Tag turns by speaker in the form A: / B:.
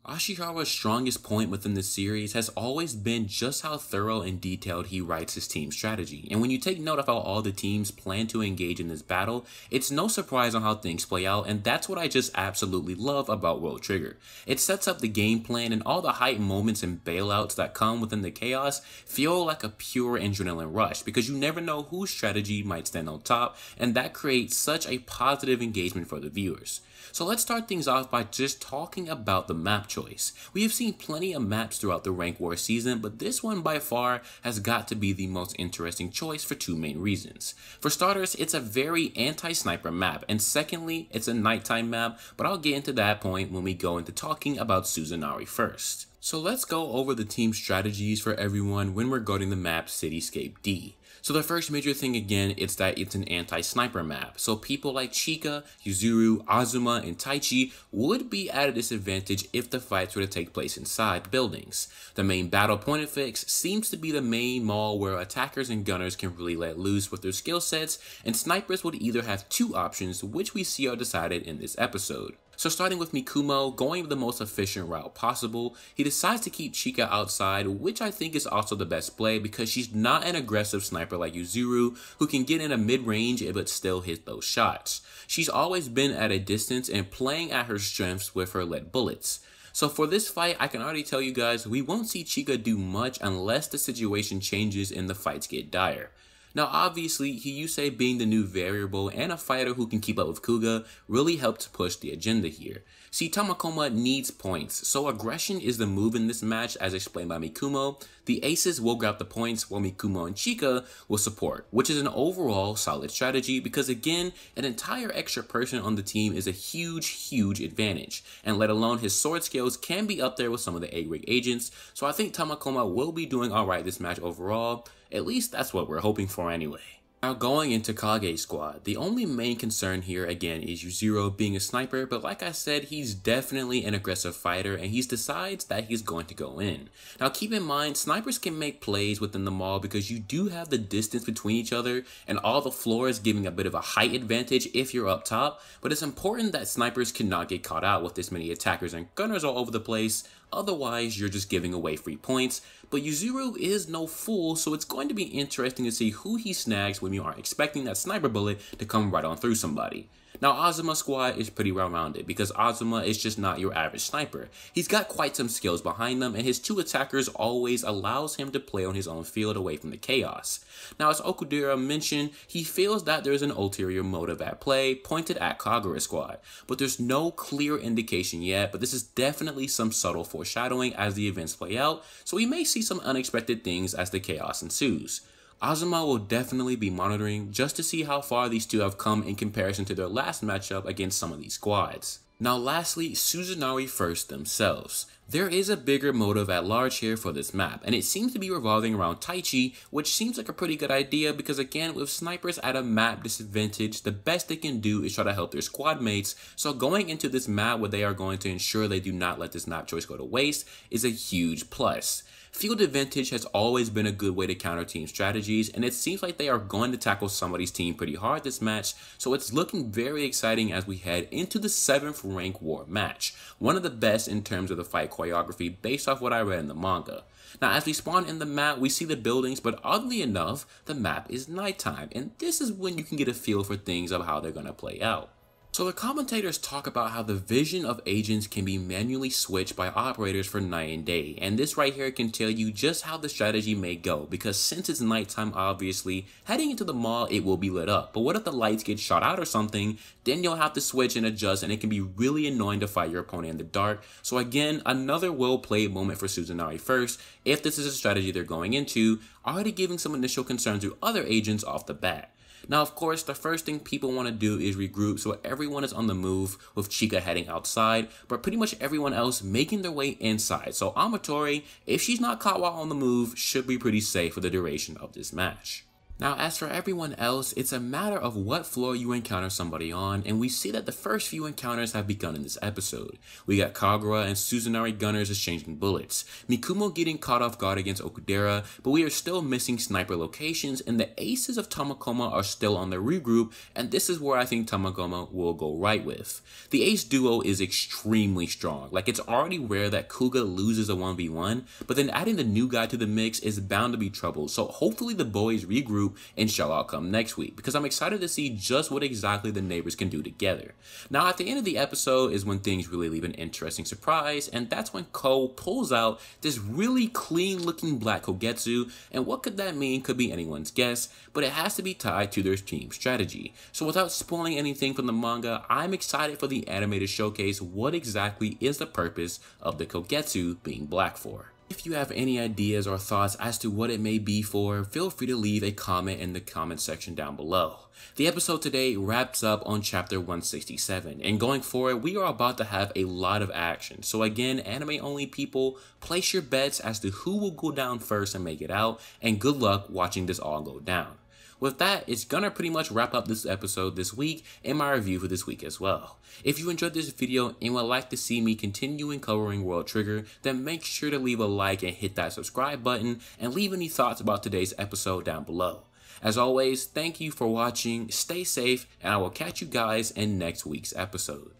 A: Ashihara's strongest point within the series has always been just how thorough and detailed he writes his team strategy, and when you take note of how all the teams plan to engage in this battle, it's no surprise on how things play out, and that's what I just absolutely love about World Trigger. It sets up the game plan, and all the hype moments and bailouts that come within the chaos feel like a pure adrenaline rush, because you never know whose strategy might stand on top, and that creates such a positive engagement for the viewers. So let's start things off by just talking about the map choice. We have seen plenty of maps throughout the Rank War season, but this one by far has got to be the most interesting choice for two main reasons. For starters, it's a very anti-sniper map, and secondly, it's a nighttime map, but I'll get into that point when we go into talking about Suzanrai-1st. So let's go over the team strategies for everyone when we're guarding the map Cityscape D. So the first major thing again is that it's an anti-sniper map, so people like Chika, Yuzuru, Azuma, and Taichi would be at a disadvantage if the fights were to take place inside buildings. The main battle point of fix seems to be the main mall where attackers and gunners can really let loose with their skill sets, and snipers would either have two options, which we see are decided in this episode. So starting with Mikumo, going the most efficient route possible, he decides to keep Chika outside, which I think is also the best play because she's not an aggressive sniper like Yuzuru, who can get in a mid-range but still hit those shots. She's always been at a distance and playing at her strengths with her lead bullets. So for this fight, I can already tell you guys, we won't see Chika do much unless the situation changes and the fights get dire. Now obviously, Hiyuse being the new variable and a fighter who can keep up with Kuga really helped to push the agenda here. See, Tamakoma needs points, so aggression is the move in this match as explained by Mikumo. The aces will grab the points while Mikumo and Chika will support, which is an overall solid strategy because again, an entire extra person on the team is a huge advantage, and let alone his sword skills can be up there with some of the A-Rig agents, so I think Tamakoma will be doing alright this match overall. At least that's what we're hoping for anyway. Now going into Kage Squad, the only main concern here again is Yuzuru being a sniper, but like I said, he's definitely an aggressive fighter and he decides that he's going to go in. Now keep in mind, snipers can make plays within the mall because you do have the distance between each other and all the floors giving a bit of a height advantage if you're up top, but it's important that snipers cannot get caught out with this many attackers and gunners all over the place, otherwise you're just giving away free points. But Yuzuru is no fool, so it's going to be interesting to see who he snags when you aren't expecting that sniper bullet to come right on through somebody. Now Azuma's squad is pretty well-rounded because Azuma is just not your average sniper. He's got quite some skills behind them and his two attackers always allows him to play on his own field away from the chaos. Now as Okudera mentioned, he feels that there's an ulterior motive at play pointed at Kage Squad, but there's no clear indication yet, but this is definitely some subtle foreshadowing as the events play out, so we may see some unexpected things as the chaos ensues. Azuma will definitely be monitoring just to see how far these two have come in comparison to their last matchup against some of these squads. Now lastly, Suzanrai-1st themselves. There is a bigger motive at large here for this map, and it seems to be revolving around Taichi, which seems like a pretty good idea because again, with snipers at a map disadvantage, the best they can do is try to help their squad mates, so going into this map where they are going to ensure they do not let this map choice go to waste is a huge plus. Field advantage has always been a good way to counter team strategies, and it seems like they are going to tackle somebody's team pretty hard this match, so it's looking very exciting as we head into the 7th Rank War match, one of the best in terms of the fight choreography based off what I read in the manga. Now as we spawn in the map, we see the buildings, but oddly enough, the map is nighttime, and this is when you can get a feel for things of how they're going to play out. So the commentators talk about how the vision of agents can be manually switched by operators for night and day, and this right here can tell you just how the strategy may go, because since it's nighttime obviously, heading into the mall it will be lit up, but what if the lights get shot out or something, then you'll have to switch and adjust and it can be really annoying to fight your opponent in the dark. So again, another well played moment for Suzanrai-1st if this is a strategy they're going into, already giving some initial concerns to other agents off the bat. Now of course, the first thing people want to do is regroup, so everyone is on the move with Chika heading outside, but pretty much everyone else making their way inside. So Amatori, if she's not caught while on the move, should be pretty safe for the duration of this match. Now, as for everyone else, it's a matter of what floor you encounter somebody on, and we see that the first few encounters have begun in this episode. We got Kagura and Suzanrai gunners exchanging bullets, Mikumo getting caught off guard against Okudera, but we are still missing sniper locations, and the aces of Tamakoma are still on the regroup, and this is where I think Tamakoma will go right with. The ace duo is extremely strong, like it's already rare that Kuga loses a 1v1, but then adding the new guy to the mix is bound to be trouble, so hopefully the boys regroup and show outcome next week, because I'm excited to see just what exactly the neighbors can do together. Now at the end of the episode is when things really leave an interesting surprise, and that's when Ko pulls out this really clean looking black Kogetsu, and what could that mean could be anyone's guess, but it has to be tied to their team strategy. So without spoiling anything from the manga, I'm excited for the anime to showcase what exactly is the purpose of the Kogetsu being black for. If you have any ideas or thoughts as to what it may be for, feel free to leave a comment in the comment section down below. The episode today wraps up on chapter 167, and going forward we are about to have a lot of action. So again, anime only people, place your bets as to who will go down first and make it out, and good luck watching this all go down. With that, it's gonna pretty much wrap up this episode this week and my review for this week as well. If you enjoyed this video and would like to see me continuing covering World Trigger, then make sure to leave a like and hit that subscribe button, and leave any thoughts about today's episode down below. As always, thank you for watching, stay safe, and I will catch you guys in next week's episode.